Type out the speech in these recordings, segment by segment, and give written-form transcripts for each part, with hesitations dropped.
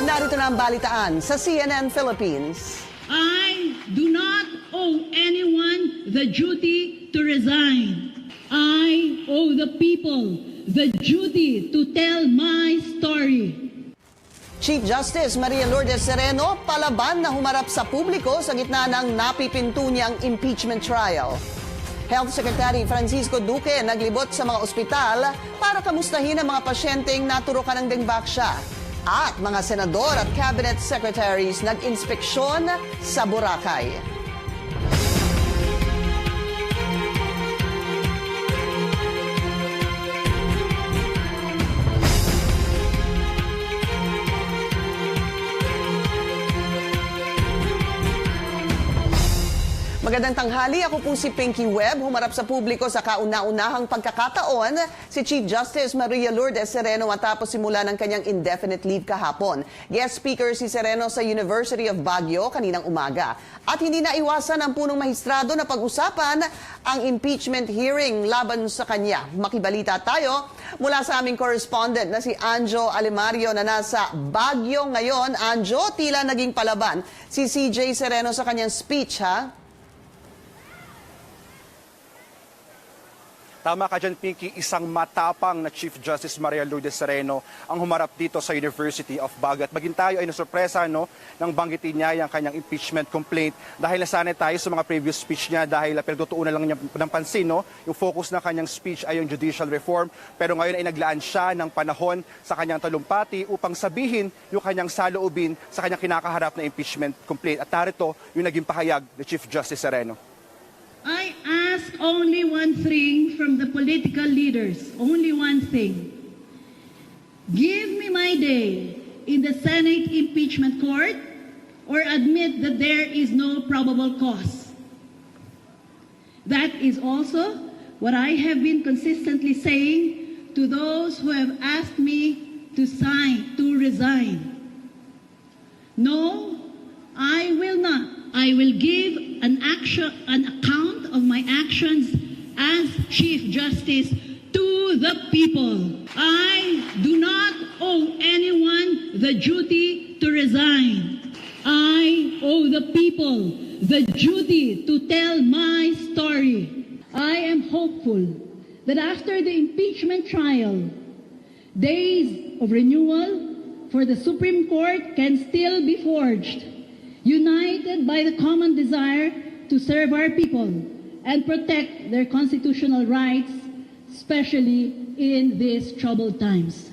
Narito na ang balitaan sa CNN Philippines. I do not owe anyone the duty to resign. I owe the people the duty to tell my story. Chief Justice Maria Lourdes Sereno palaban na humarap sa publiko sa gitna ng napipinto niyang impeachment trial. Health Secretary Francisco Duque naglibot sa mga ospital para kamustahin ang mga pasyenteng naturukan ng dengbaksya. At mga senador at cabinet secretaries nag-inspeksyon sa Boracay. Magandang tanghali, ako po si Pinky Webb. Humarap sa publiko sa kauna-unahang pagkakataon si Chief Justice Maria Lourdes Sereno matapos simula ng kanyang indefinite leave kahapon. Guest speaker si Sereno sa University of Baguio kaninang umaga. At hindi na iwasan ang punong mahistrado na pag-usapan ang impeachment hearing laban sa kanya. Makibalita tayo mula sa aming correspondent na si Anjo Alemario na nasa Baguio ngayon. Anjo, tila naging palaban si CJ Sereno sa kanyang speech, ha? Tama ka dyan, Pinky, isang matapang na Chief Justice Maria Lourdes Sereno ang humarap dito sa University of Baguio. At maging tayo ay nasurpresa nang banggitin niya yung kanyang impeachment complaint dahil nasanay tayo sa mga previous speech niya dahil pinagtutuunan lang niya ng pansin. Yung focus ng kanyang speech ay yung judicial reform, pero ngayon ay naglaan siya ng panahon sa kanyang talumpati upang sabihin yung kanyang saloobin sa kanyang kinakaharap na impeachment complaint. At narito yung naging pahayag ni Chief Justice Sereno. I ask only one thing from the political leaders, only one thing. Give me my day in the Senate impeachment court or admit that there is no probable cause. That is also what I have been consistently saying to those who have asked me to resign. No, I will not. I will give an account of my actions as Chief Justice to the people. I do not owe anyone the duty to resign. I owe the people the duty to tell my story. I am hopeful that after the impeachment trial, days of renewal for the Supreme Court can still be forged, united by the common desire to serve our people and protect their constitutional rights, especially in these troubled times.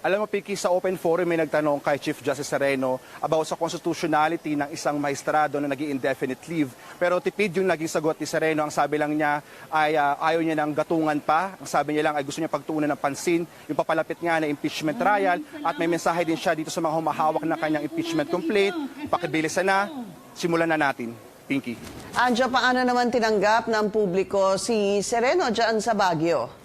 Alam mo, Pinky, sa open forum may nagtanong kay Chief Justice Sereno about sa constitutionality ng isang maestrado na nag-i-indefinite leave. Pero tipid yung naging sagot ni Sereno. Ang sabi lang niya ay ayaw niya ng gatungan pa. Ang sabi niya lang ay gusto niya pagtuunan ng pansin yung papalapit nga na impeachment trial. At may mensahe din siya dito sa mga humahawak na kanyang impeachment complaint. Pakibilisan na, simulan na natin. Pinky. Anja, paano naman tinanggap ng publiko si Sereno dyan sa Baguio?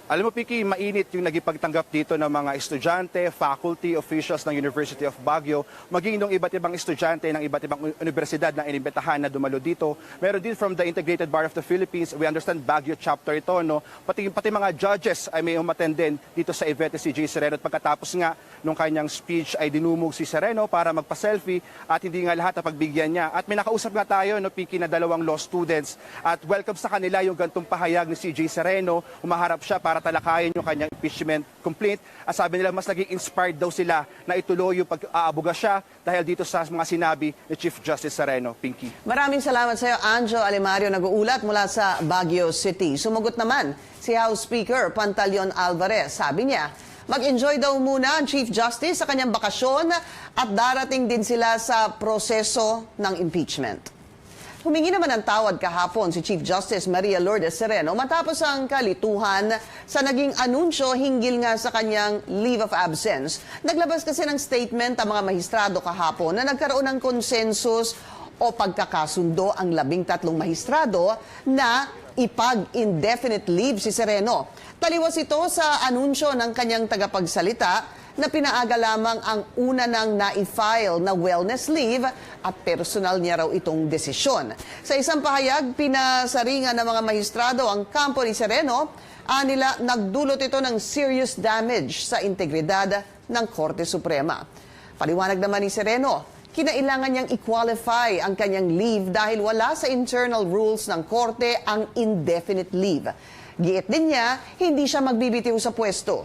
Alam mo, Pinky, mainit yung nagipagtanggap dito ng mga estudyante, faculty, officials ng University of Baguio, maging ng iba't ibang estudyante ng iba't ibang universidad na inimbitahan na dumalo dito. Meron din from the Integrated Bar of the Philippines, we understand Baguio chapter ito, pati mga judges ay may umattend din dito sa event si CJ Sereno. At pagkatapos nga nung kanyang speech ay dinumog si Sereno para magpa-selfie at hindi nga lahat na pagbigyan niya. At may nakausap nga tayo, Pinky, na dalawang law students at welcome sa kanila yung gantong pahayag ni CJ Sereno. Humaharap siya para talakayin yung kanyang impeachment complaint. At sabi nila mas naging inspired daw sila na ituloy yung pag-aabuga siya dahil dito sa mga sinabi ni Chief Justice Sereno. Pinky. Maraming salamat sa iyo, Anjo Alemario, nag-uulat mula sa Baguio City. Sumagot naman si House Speaker Pantaleon Alvarez. Sabi niya, mag-enjoy daw muna ang Chief Justice sa kanyang bakasyon at darating din sila sa proseso ng impeachment. Humingi naman ng tawad kahapon si Chief Justice Maria Lourdes Sereno matapos ang kalituhan sa naging anunsyo hinggil nga sa kanyang leave of absence. Naglabas kasi ng statement ang mga mahistrado kahapon na nagkaroon ng konsensus o pagkakasundo ang 13 mahistrado na ipag-indefinite leave si Sereno. Taliwas ito sa anunsyo ng kanyang tagapagsalita na pinaaga lamang ang una nang na-file na wellness leave at personal niya raw itong desisyon. Sa isang pahayag, pinasaringan ng mga mahistrado ang kampo ni Sereno. Nila nagdulot ito ng serious damage sa integridad ng Korte Suprema. Paliwanag naman ni Sereno, kinailangan niyang i-qualify ang kanyang leave dahil wala sa internal rules ng Korte ang indefinite leave. Giit din niya, hindi siya magbibitiw sa pwesto.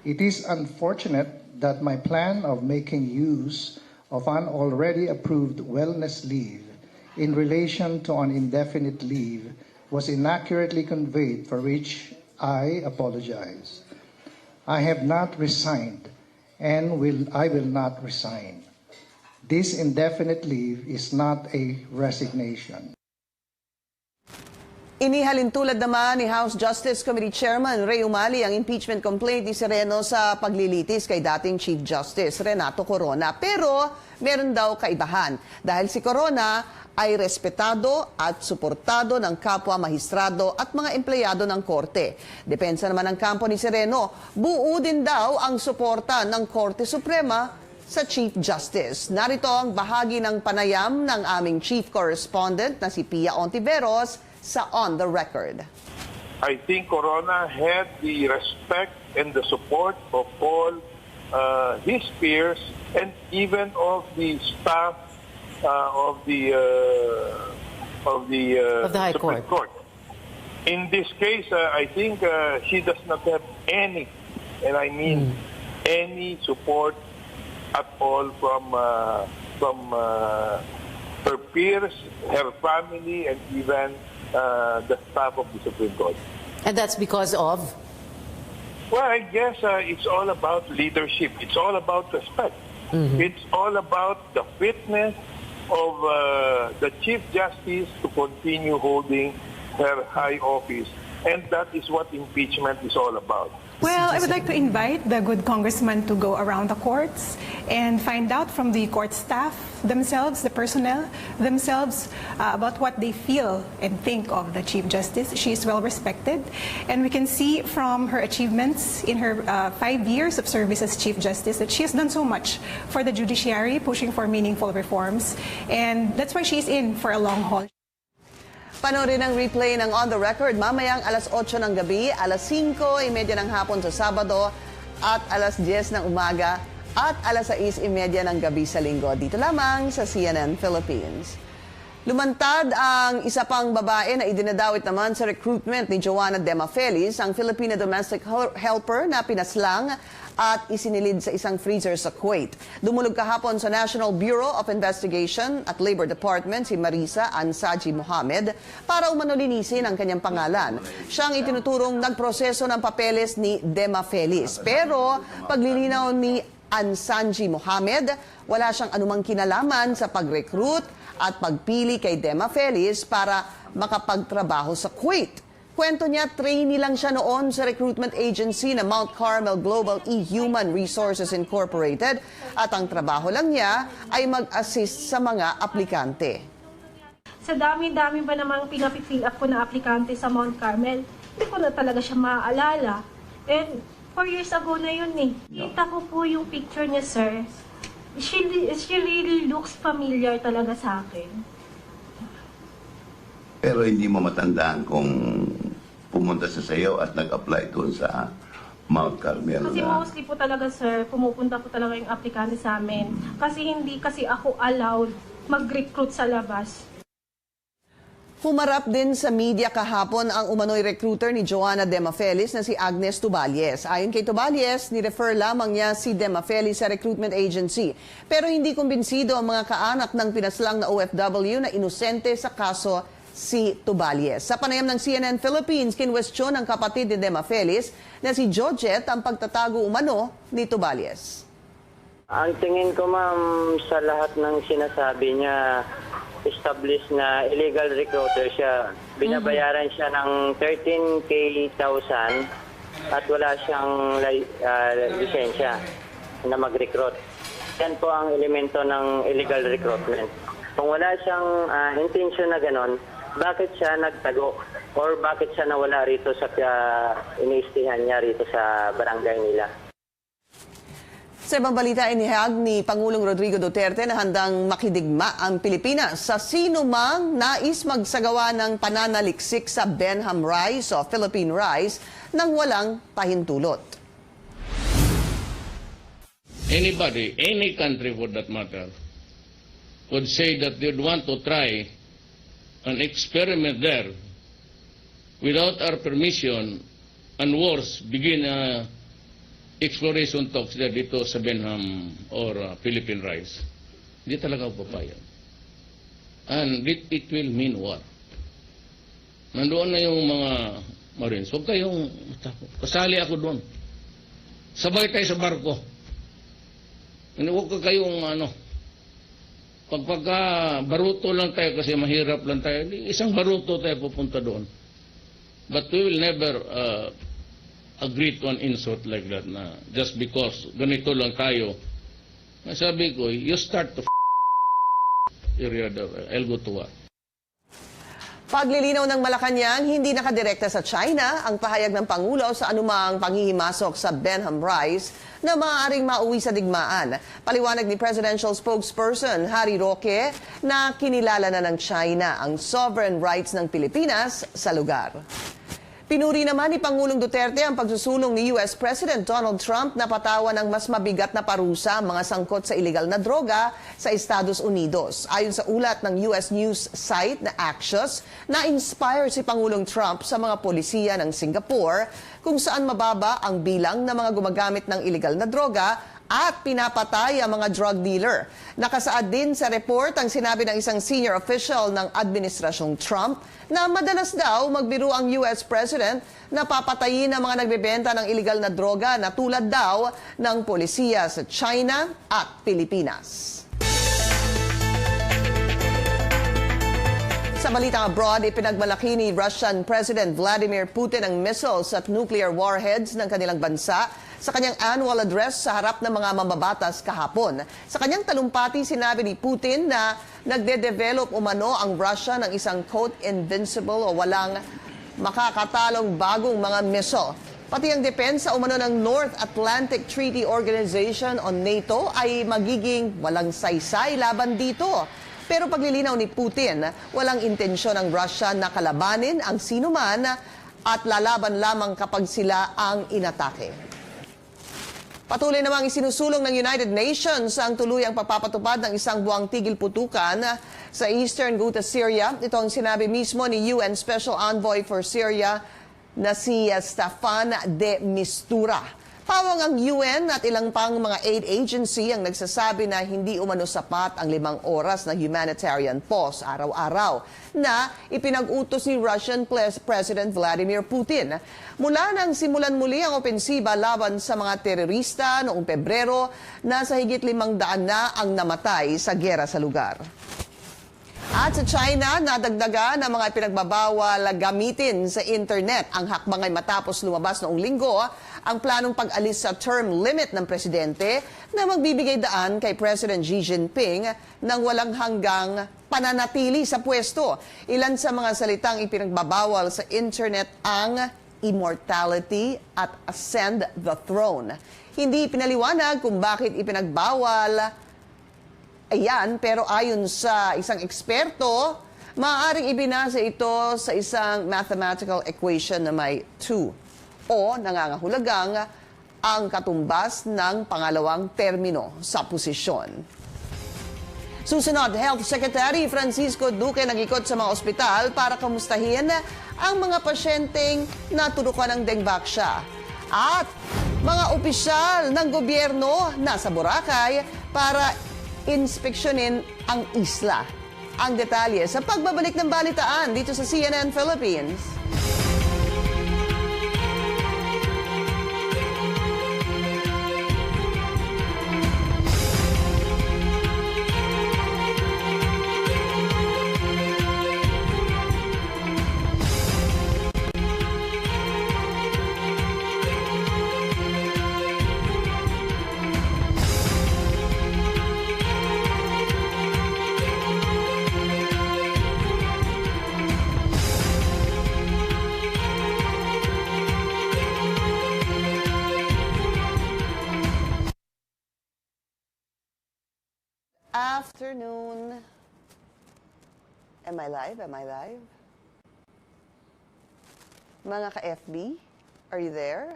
It is unfortunate that my plan of making use of an already approved wellness leave in relation to an indefinite leave was inaccurately conveyed, for which I apologize. I have not resigned and I will not resign. This indefinite leave is not a resignation. Inihalintulad naman ni House Justice Committee Chairman Ray Umali ang impeachment complaint ni Sereno sa paglilitis kay dating Chief Justice Renato Corona. Pero meron daw kaibahan dahil si Corona ay respetado at suportado ng kapwa mahistrado at mga empleyado ng korte. Depensa naman ng kampo ni Sereno, buo din daw ang suporta ng Korte Suprema sa Chief Justice. Narito ang bahagi ng panayam ng aming Chief Correspondent na si Pia Ontiveros sa On the Record. I think Corona had the respect and the support of all his peers and even of the staff of the High Supreme Court. In this case, I think she does not have any, and I mean any support at all from her peers, her family, and even the staff of the Supreme Court. And that's because of? Well, I guess it's all about leadership. It's all about respect. It's all about the fitness of the Chief Justice to continue holding her high office. And that is what impeachment is all about. Well, I would like to invite the good congressman to go around the courts and find out from the court staff themselves, the personnel themselves, about what they feel and think of the Chief Justice. She is well respected, and we can see from her achievements in her 5 years of service as Chief Justice that she has done so much for the judiciary, pushing for meaningful reforms, and that's why she's in for a long haul. Panoorin ang replay ng On the Record mamayang alas 8 ng gabi, alas 5:30 ng hapon sa Sabado, at alas 10 ng umaga at alas 6:30 ng gabi sa Linggo. Dito lamang sa CNN Philippines. Lumantad ang isa pang babae na idinadawit naman sa recruitment ni Joanna Demafelis, ang Filipina domestic helper na pinaslang at isinilid sa isang freezer sa Kuwait. Dumulog kahapon sa National Bureau of Investigation at Labor Department si Marisa Ansaji Mohamed para umanolinisin ang kanyang pangalan. Siyang itinuturong nagproseso ng papeles ni Demafelis. Pero paglilinaw ni Ansaji Mohamed, wala siyang anumang kinalaman sa pag-recruit at pagpili kay Demafelis para makapagtrabaho sa Kuwait. Kwento niya, trainee lang siya noon sa recruitment agency na Mount Carmel Global E-Human Resources Incorporated at ang trabaho lang niya ay mag-assist sa mga aplikante. Sa dami-dami ba namang pinapifill up ko na aplikante sa Mount Carmel, hindi ko na talaga siya maaalala. And 4 years ago na yun eh. Kita ko po yung picture niya, sir. She really looks familiar talaga sa akin. Pero hindi mo matandaan kung pumunta sa sayo at nag-apply doon sa Mount Carmel. Kasi mostly po talaga, sir, pumupunta po talaga yung aplikante sa amin. Kasi hindi kasi ako allowed mag-recruit sa labas. Humarap din sa media kahapon ang umano'y recruiter ni Joanna Demafelis na si Agnes Tuballes. Ayon kay Tuballes, ni-refer lamang niya si Demafelis sa recruitment agency. Pero hindi kumbinsido ang mga kaanak ng pinaslang na OFW na inosente sa kaso si Tuballes. Sa panayam ng CNN Philippines, kinwestiyon ng kapatid ni Demafelis na si Georgette ang pagtatago umano ni Tuballes. Ang tingin ko, ma'am, sa lahat ng sinasabi niya, established na illegal recruiter siya. Binabayaran siya ng 13,000 at wala siyang lisensya na mag-recruit. Yan po ang elemento ng illegal recruitment. Kung wala siyang intention na ganon, bakit siya nagtago? Or bakit siya nawala rito sa iniistihan niya rito sa barangay nila? Sa ibang balita, inihag ni Pangulong Rodrigo Duterte na handang makidigma ang Pilipinas sa sino mang nais magsagawa ng pananaliksik sa Benham Rice o Philippine Rice nang walang pahintulot. Anybody, any country for that matter, would say that they'd want to try an experiment there without our permission and worse, begin exploration talks there dito sa Benham or Philippine Rice. Hindi talaga papayag. And it will mean war. Nandoon na yung mga Marines. Huwag kayong, kasali ako doon. Sabay tayo sa barko. Huwag ka kayong pagka baruto lang tayo kasi mahirap lang tayo, isang baruto tayo pupunta doon. But we will never agree to an insult like that na just because ganito lang tayo. Sabi ko, you start to area there, I'll go to war. Paglilinaw ng Malacanang, hindi nakadirekta sa China ang pahayag ng Pangulo sa anumang panghihimasok sa Benham Rice na maaaring mauwi sa digmaan. Paliwanag ni Presidential Spokesperson Harry Roque na kinilala na ng China ang sovereign rights ng Pilipinas sa lugar. Pinuri naman ni Pangulong Duterte ang pagsusulong ni US President Donald Trump na patawan ng mas mabigat na parusa ang mga sangkot sa iligal na droga sa Estados Unidos. Ayon sa ulat ng US news site na Axios, na-inspire si Pangulong Trump sa mga polisiya ng Singapore kung saan mababa ang bilang ng mga gumagamit ng iligal na droga at pinapatay ang mga drug dealer. Nakasaad din sa report ang sinabi ng isang senior official ng Administrasyong Trump na madalas daw magbiro ang US President na papatayin ang mga nagbebenta ng iligal na droga na tulad daw ng polisiya sa China at Pilipinas. Sa balitang abroad, ipinagmalaki ni Russian President Vladimir Putin ang missiles at nuclear warheads ng kanilang bansa sa kanyang annual address sa harap ng mga mambabatas kahapon. Sa kanyang talumpati, sinabi ni Putin na nagde-develop umano ang Russia ng isang quote invincible o walang makakatalong bagong mga missile. Pati ang depensa umano ng North Atlantic Treaty Organization o NATO ay magiging walang saysay laban dito. Pero paglilinaw ni Putin, walang intensyon ng Russia na kalabanin ang sinuman at lalaban lamang kapag sila ang inatake. Patuloy namang isinusulong ng United Nations ang tuluyang pagpapatupad ng isang buwang tigil putukan sa Eastern Ghouta, Syria. Ito ang sinabi mismo ni UN Special Envoy for Syria na si Staffan de Mistura. Pawang ang UN at ilang pang mga aid agency ang nagsasabi na hindi umano sapat ang 5 oras na humanitarian pause araw-araw na ipinag-utos ni Russian President Vladimir Putin. Mula nang simulan muli ang opensiba laban sa mga terorista noong Pebrero, nasa higit 500 na ang namatay sa giyera sa lugar. At sa China, nadagdagan ang mga pinagbabawal gamitin sa internet. Ang hakbang ay matapos lumabas noong linggo ang planong pag-alis sa term limit ng presidente na magbibigay daan kay President Xi Jinping ng walang hanggang pananatili sa pwesto. Ilan sa mga salitang ipinagbabawal sa internet ang immortality at ascend the throne. Hindi pinaliwanag kung bakit ipinagbawal ayan, pero ayon sa isang eksperto, maaaring ibinasa ito sa isang mathematical equation na may 2 o nangangahulugang ang katumbas ng pangalawang termino sa posisyon. Susunod, Health Secretary Francisco Duque nag-ikot sa mga ospital para kamustahin ang mga pasyenteng naturukan ng dengue-vaxia. At mga opisyal ng gobyerno nasa Boracay para inspeksyonin ang isla. Ang detalye sa pagbabalik ng balitaan dito sa CNN Philippines. afternoon. Am I live? Am I live? Mga ka-FB, are you there?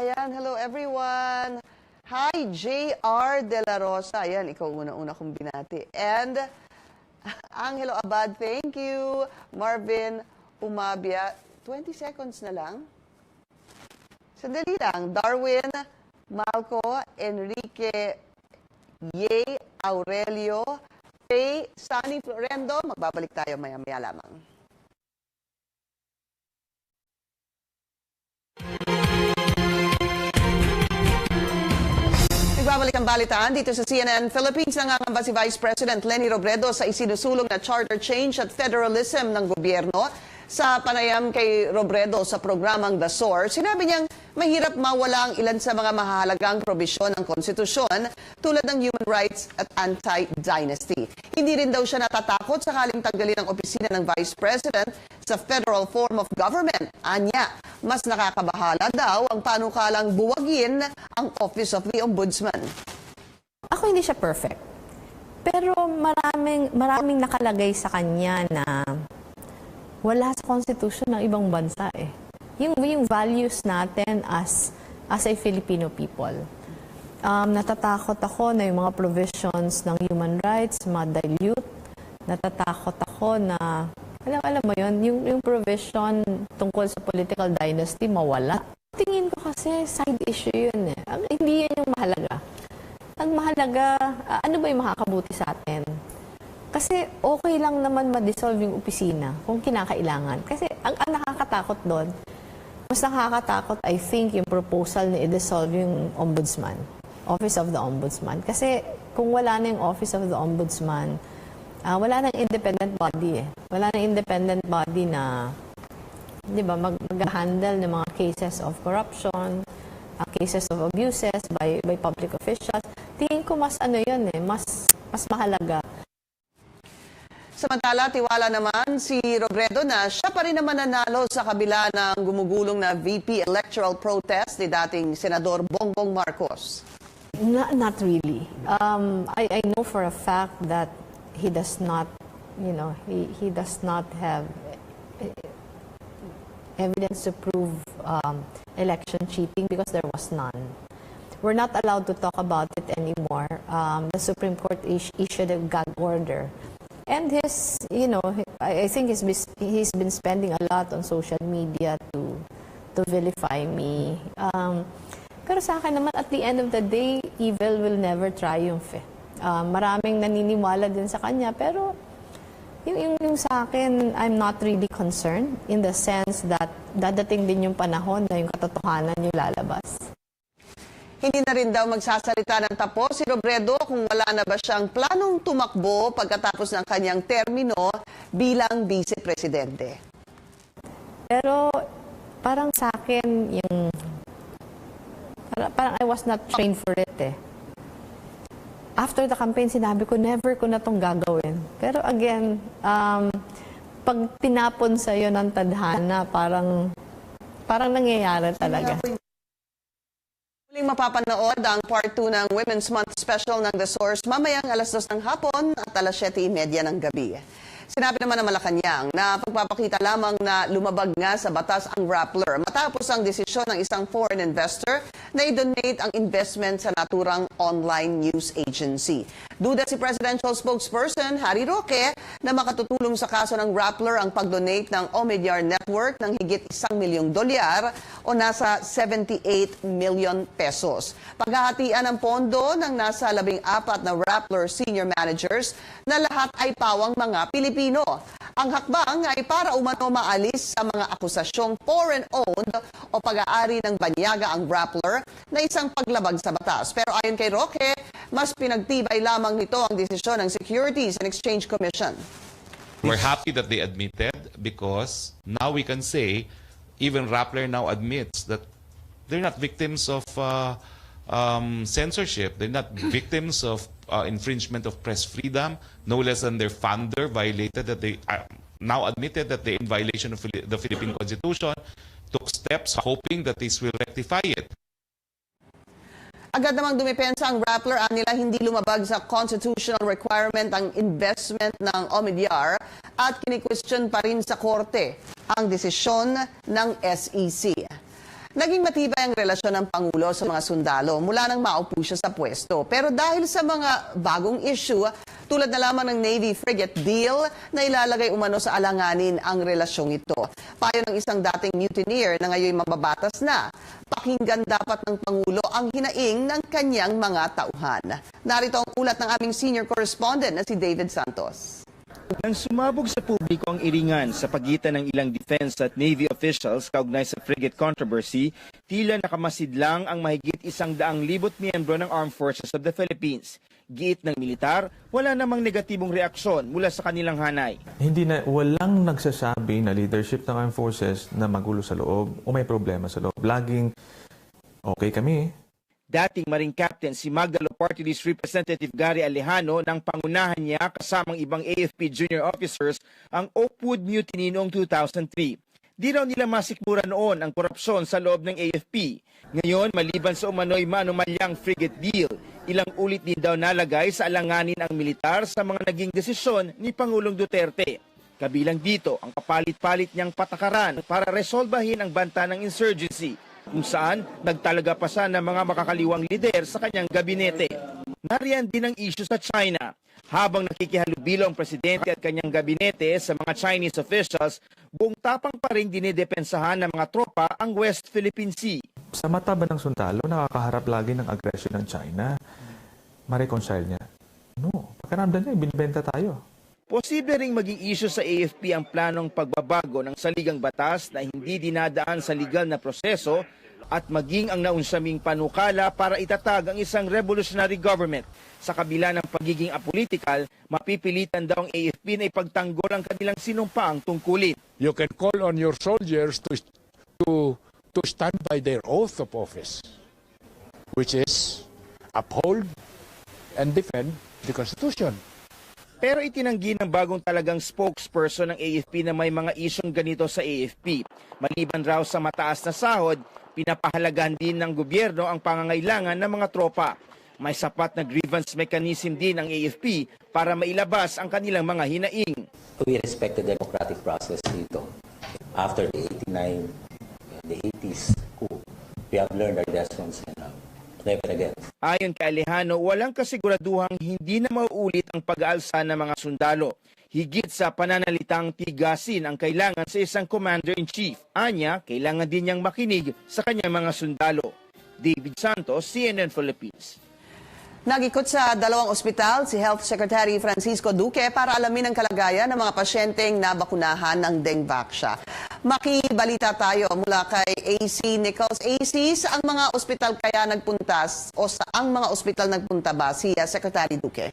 Ayan, hello everyone. Hi, J.R. De La Rosa. Ayan, ikaw una-una kong binati. And Angelo Abad, thank you. Marvin Umabia, 20 seconds na lang. Sandali lang. Darwin, Malco, Enrique, Ye, Aurelio, Faye, Sunny Florendo. Magbabalik tayo maya-maya lamang. Nagbabalik ang balitaan dito sa CNN Philippines. Nangangamba si Vice President Leni Robredo sa isinusulong na charter change at federalism ng gobyerno. Sa panayam kay Robredo sa programang The Source, sinabi niyang mahirap mawala ang ilan sa mga mahalagang probisyon ng konstitusyon tulad ng human rights at anti-dynasty. Hindi rin daw siya natatakot sakaling tanggalin ang opisina ng Vice President sa federal form of government. Anya, mas nakakabahala daw ang panukalang buwagin ang Office of the Ombudsman. Ako hindi siya perfect. Pero maraming nakalagay sa kanya na wala sa Constitution ng ibang bansa eh. Yung values natin as a Filipino people. Natatakot ako na yung mga provisions ng human rights ma-dilute. Natatakot ako na, alam mo yun, yung provision tungkol sa political dynasty mawala. Tingin ko kasi side issue yun eh. Hindi yan yung mahalaga. Ang mahalaga, ano ba yung makakabuti sa atin? Kasi okay lang naman ma-dissolve yung opisina kung kinakailangan. Kasi ang nakakatakot doon, mas nakakatakot, I think, yung proposal na i-dissolve yung Ombudsman, Office of the Ombudsman. Kasi kung wala na yung Office of the Ombudsman, wala nang independent body eh. Wala nang independent body na, di ba, mag-handle ng mga cases of corruption, cases of abuses by public officials. Tingin ko mas ano yun eh, mas mahalaga. Samantala, tiwala naman si Robredo na siya pa rin naman nanalo sa kabila ng gumugulong na VP electoral protest ni dating Senador Bongbong Marcos. Not really. I know for a fact that he does not, he does not have evidence to prove election cheating because there was none. We're not allowed to talk about it anymore. The Supreme Court issued a gag order. And I think he's been spending a lot on social media to vilify me. Pero sa akin naman, at the end of the day, evil will never triumph. Maraming naniniwala din sa kanya, pero yung sa akin, I'm not really concerned in the sense that dadating din yung panahon na yung katotohanan yung lalabas. Hindi na rin daw magsasalita ng tapos si Robredo kung wala na ba siyang planong tumakbo pagkatapos ng kanyang termino bilang vice-presidente. Pero parang sa akin, parang I was not trained for it eh. After the campaign, sinabi ko, never ko na itong gagawin. Pero again, pag tinapon sa'yo ng tadhana, parang nangyayari talaga. Muling mapapanood ang part 2 ng Women's Month Special ng The Source mamayang alas 2 ng hapon at alas 7:30 ng gabi. Sinabi naman ng Malacanang na pagpapakita lamang na lumabag nga sa batas ang Rappler matapos ang desisyon ng isang foreign investor na i-donate ang investment sa naturang online news agency. Duda si Presidential Spokesperson Harry Roque na makatutulong sa kaso ng Rappler ang pag-donate ng Omidyar Network ng higit $1 milyong o nasa 78 million pesos. Paghahatian ng pondo ng nasa 14 na Rappler senior managers na lahat ay pawang mga Pilipino. Ang hakbang ay para umano maalis sa mga akusasyong foreign-owned o pag-aari ng banyaga ang Rappler na isang paglabag sa batas. Pero ayon kay Roque, mas pinagtibay lamang nito ang desisyon ng Securities and Exchange Commission. We're happy that they admitted because now we can say even Rappler now admits that they're not victims of censorship. They're not victims of infringement of press freedom, no less than their founder violated that they now admitted that they're in violation of the Philippine Constitution, took steps hoping that this will rectify it. Agad namang dumipensa ang Rappler nila hindi lumabag sa constitutional requirement ang investment ng Omidyar at kini-question pa rin sa korte ang desisyon ng SEC. Naging matibay ang relasyon ng Pangulo sa mga sundalo mula nang maupo siya sa pwesto. Pero dahil sa mga bagong issue, tulad na lamang ng Navy frigate deal na ilalagay umano sa alanganin ang relasyong ito. Payo ng isang dating mutineer na ngayon mababatas na, pakinggan dapat ng Pangulo ang hinaing ng kanyang mga tauhan. Narito ang ulat ng aming senior correspondent na si David Santos. Nang sumabog sa publiko ang iringan sa pagitan ng ilang defense at Navy officials kaugnay sa frigate controversy, tila nakamasid lang ang mahigit 100,000 miyembro ng Armed Forces of the Philippines. Giit ng militar, wala namang negatibong reaksyon mula sa kanilang hanay. Walang nagsasabi na leadership ng Armed Forces na magulo sa loob o may problema sa loob. Laging okay kami. Dating Marine Captain si Magdalo Party List Representative Gary Alejano nang pangunahan niya kasamang ibang AFP junior officers ang Oakwood Mutiny noong 2003. Di raw nila masikmura noon ang korupsyon sa loob ng AFP. Ngayon, maliban sa umano'y manumalyang frigate deal, ilang ulit din daw nalagay sa alanganin ang militar sa mga naging desisyon ni Pangulong Duterte. Kabilang dito ang kapalit-palit niyang patakaran para resolbahin ang banta ng insurgency, kung saan nagtalaga pa siya ng mga makakaliwang lider sa kanyang gabinete. Nariyan din ang issue sa China. Habang nakikihalubilo ang presidente at kanyang gabinete sa mga Chinese officials, buong tapang pa rin dinidepensahan ng mga tropa ang West Philippine Sea. Sa mata ba ng sundalo, nakakaharap lagi ng aggression ng China? Ma-reconcile niya? No. Pakiramdam niya, binibenta tayo. Posible ring maging issue sa AFP ang planong pagbabago ng saligang batas na hindi dinadaan sa legal na proseso at maging ang naunsaming panukala para itatag ang isang revolutionary government. Sa kabila ng pagiging apolitical, mapipilitan daw ang AFP na ipagtanggol ang kanilang sinumpaang tungkulin. You can call on your soldiers to stand by their oath of office, which is uphold and defend the Constitution. Pero itinanggi ng bagong talagang spokesperson ng AFP na may mga isyong ganito sa AFP. Maliban raw sa mataas na sahod, pinapahalagahan din ng gobyerno ang pangangailangan ng mga tropa. May sapat na grievance mechanism din ang AFP para mailabas ang kanilang mga hinaing. We respect the democratic process dito. After the 89, the 80s coup, we have learned our lessons and never again. Ayon kay Alejano, walang kasiguraduhang hindi na mauulit ang pag-aalsa ng mga sundalo. Higit sa pananalitang tigasin ang kailangan sa isang commander-in-chief. Anya, kailangan din niyang makinig sa kanyang mga sundalo. David Santos, CNN Philippines. Nag-ikot sa dalawang ospital si Health Secretary Francisco Duque para alamin ang kalagayan ng mga pasyenteng nabakunahan ng Dengvaxia. Makibalita tayo mula kay AC Nichols. AC, saang mga ospital kaya nagpunta o saang mga ospital nagpunta ba si Secretary Duque?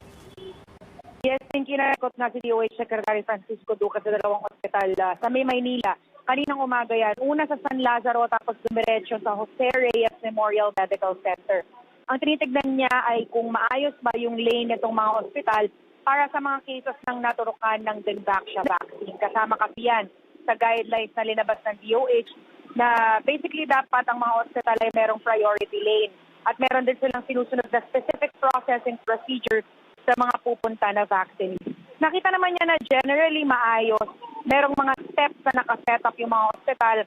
Yes, kinakot na si DOH Secretary Francisco Duque sa dalawang ospital sa Maynila. Kaninang umaga yan. Una sa San Lazaro tapos dumiretso sa Jose Reyes Memorial Medical Center. Ang tinitignan niya ay kung maayos ba yung lane nitong mga ospital para sa mga cases ng naturukan ng Dengvaxia vaccine. Kasama kasi yan sa guidelines na linabas ng DOH na basically dapat ang mga ospital ay merong priority lane. At meron din silang sinusunod na specific processing procedures sa mga pupunta na vaccine. Nakita naman niya na generally maayos. Merong mga steps na nakaset up yung mga ospital.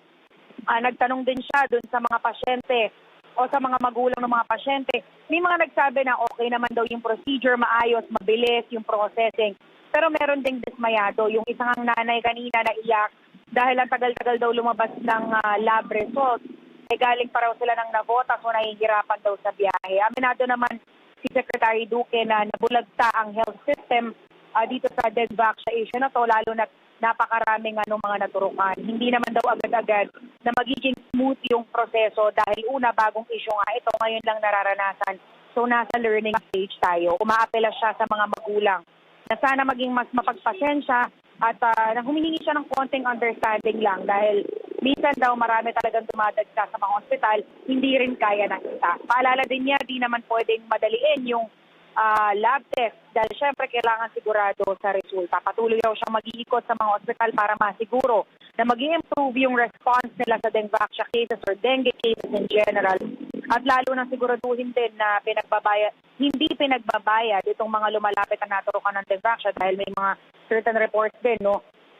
Nagtanong din siya dun sa mga pasyente o sa mga magulang ng mga pasyente. May mga nagsabi na okay naman daw yung procedure, maayos, mabilis yung processing. Pero meron ding dismayado. Yung isang nanay kanina na iyak dahil ang tagal-tagal daw lumabas ng lab results. Galing pa raw sila ng navota so nahihirapan daw sa biyahe. Aminado naman si Secretary Duque na nabulagta ang health system dito sa Dengvaxia issue na to, lalo na napakaraming mga naturukan. Hindi naman daw agad-agad na magiging smooth yung proseso dahil una, bagong issue nga ito, ngayon lang nararanasan. So nasa learning stage tayo. Umaapela siya sa mga magulang na sana maging mas mapagpasensya at humihingi siya ng konting understanding lang dahil minsan daw marami talagang dumadagsa sa mga ospital, hindi rin kaya ng isa. Paalala din niya, di naman pwedeng madaliin yung lab test dahil syempre kailangan sigurado sa resulta. Patuloy daw siyang mag-iikot sa mga ospital para masiguro na mag-i-improve yung response nila sa dengue cases or dengue cases in general. At lalo nang siguraduhin din na hindi pinagbabayad itong mga lumalapit na naturukan ng dengue dahil may mga certain reports din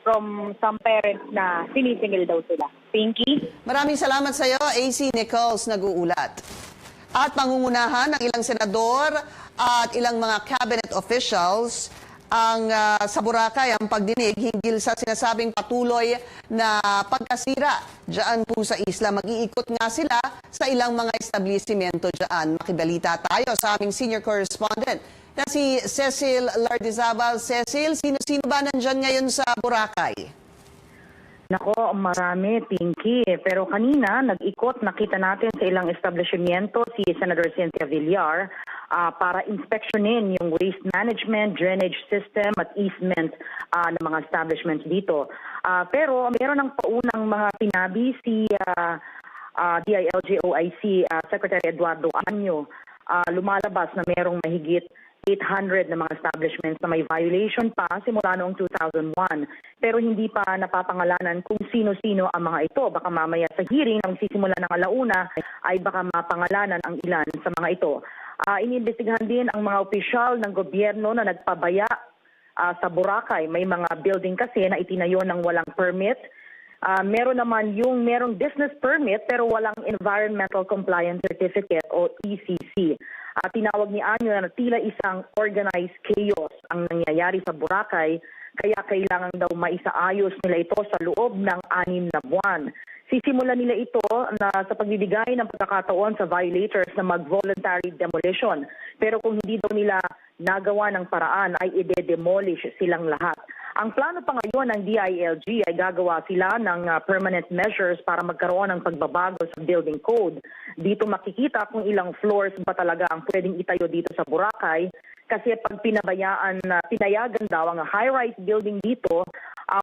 from some parents na sinisingil daw sila. Pinky? Maraming salamat sa iyo, AC Nichols, nag-uulat. At pangungunahan ng ilang senador at ilang mga cabinet officials sa Boracay ang pagdinig hinggil sa sinasabing patuloy na pagkasira diyan po sa isla. Mag-iikot nga sila sa ilang mga establishmento diyan. Makibalita tayo sa aming senior correspondent na si Cecil Lardizabal. Cecil, sino-sino ba nandyan ngayon sa Boracay? Nako, marami, Pinky. Pero kanina, nag-ikot, nakita natin sa ilang establishmento si Senator Cynthia Villar para inspeksyonin yung waste management, drainage system at easement ng mga establishments dito. Pero meron ng paunang mga pinabi si DILG-OIC Secretary Eduardo Anyo. Lumalabas na merong mahigit 800 na mga establishments na may violation pa simula noong 2001. Pero hindi pa napapangalanan kung sino-sino ang mga ito. Baka mamaya sa hearing na magsisimula ng alauna ay baka mapangalanan ang ilan sa mga ito. Iniimbestigahan din ang mga opisyal ng gobyerno na nagpabaya sa Boracay. May mga building kasi na itinayo ng walang permit. Meron naman yung merong business permit pero walang Environmental Compliance Certificate o ECC. Tinawag ni Anyo na tila isang organized chaos ang nangyayari sa Boracay, kaya kailangan daw maisaayos nila ito sa loob ng 6 na buwan. Sisimulan nila ito na sa pagbibigay ng pagkakataon sa violators na mag-voluntary demolition. Pero kung hindi daw nila nagawa ng paraan ay ide-demolish silang lahat. Ang plano pa ngayon ng DILG ay gagawa sila ng permanent measures para magkaroon ng pagbabago sa building code. Dito makikita kung ilang floors ba talaga ang pwedeng itayo dito sa Boracay. Kasi pag pinayagan daw ang high-rise building dito,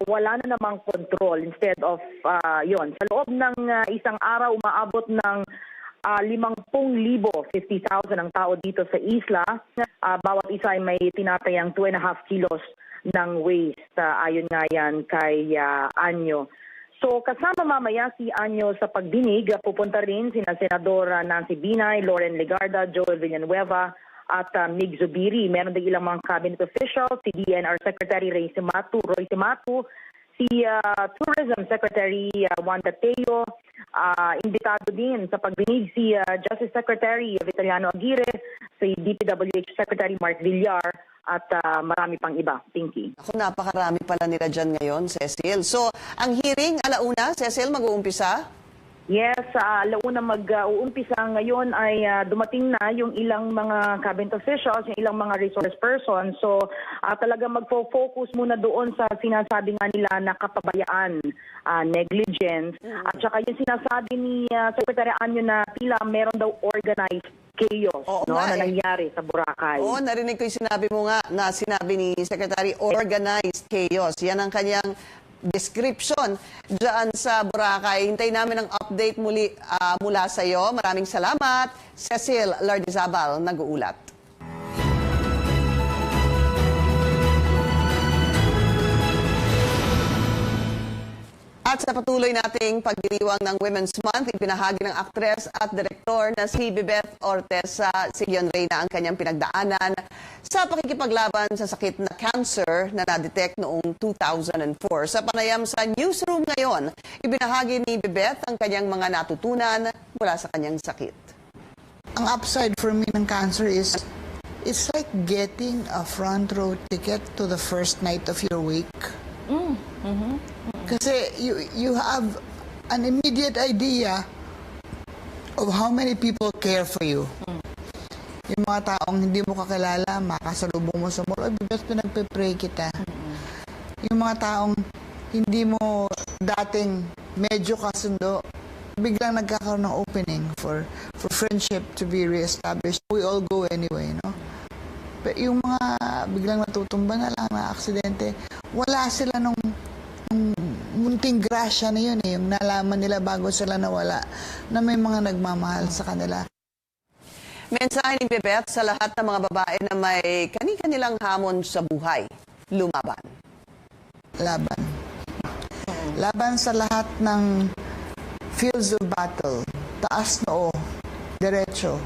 wala na namang control. Instead of, sa loob ng isang araw, umaabot ng 50,000, 50,000 ang tao dito sa isla. Bawat isa ay may tinatayang 2.5 kilos ng waste. Ayon nga yan kay Anyo. So kasama mamaya si Anyo sa pagdinig, pupunta rin sina Senador Nancy Binay, Loren Legarda, Joel Villanueva at Mig Zubiri. Meron din ilang mga cabinet officials, si DNR Secretary Roy Simatu, si Tourism Secretary Wanda Teo, imbitado din sa pagdinig si Justice Secretary Vitaliano Aguirre, si DPWH Secretary Mark Villar, at marami pang iba. Pinky. Ako, napakarami pala nila dyan ngayon, Cecil. So, ang hearing, alauna, Cecil, mag-uumpisa? Yes, alauna mag-uumpisa ngayon ay dumating na yung ilang mga cabinet officials, yung ilang mga resource persons. So, talaga magfo-focus muna doon sa sinasabi nga nila na kapabayaan, negligence. At saka yung sinasabi ni Secretary Anyo na tila meron daw organized chaos na nangyari sa Boracay. Oo, narinig ko yung sinabi mo nga na sinabi ni Secretary, organized chaos. Yan ang kanyang description dyan sa Boracay. Hintayin namin ang update mula sa iyo. Maraming salamat. Cecil Lardizabal, nag-uulat. At sa patuloy nating pagdiriwang ng Women's Month, ipinahagi ng aktres at direktor na si Bebeth Ortesa Sigion Reyna ang kanyang pinagdaanan sa pakikipaglaban sa sakit na cancer na na-detect noong 2004. Sa panayam sa newsroom ngayon, ibinahagi ni Bebeth ang kanyang mga natutunan mula sa kanyang sakit. Ang upside for me ng cancer is it's like getting a front row ticket to the first night of your wake. Kasi you have an immediate idea of how many people care for you. Yung mga taong hindi mo kakilala, makasalubong mo sa mall, bibet pinagpe-pray kita. Yung mga taong hindi mo dating medyo kasundo, biglang nagkakaroon ng opening for friendship to be reestablished. We all go anyway, no? Pero yung mga biglang natutumba na lang na aksidente, wala sila nung kunting grasya na yun yung nalaman nila bago sila nawala na may mga nagmamahal sa kanila. Mensahe ni Bebet sa lahat ng mga babae na may kani-kanilang hamon sa buhay. Lumaban. Laban. Laban sa lahat ng fields of battle. Taas noo. Diretso.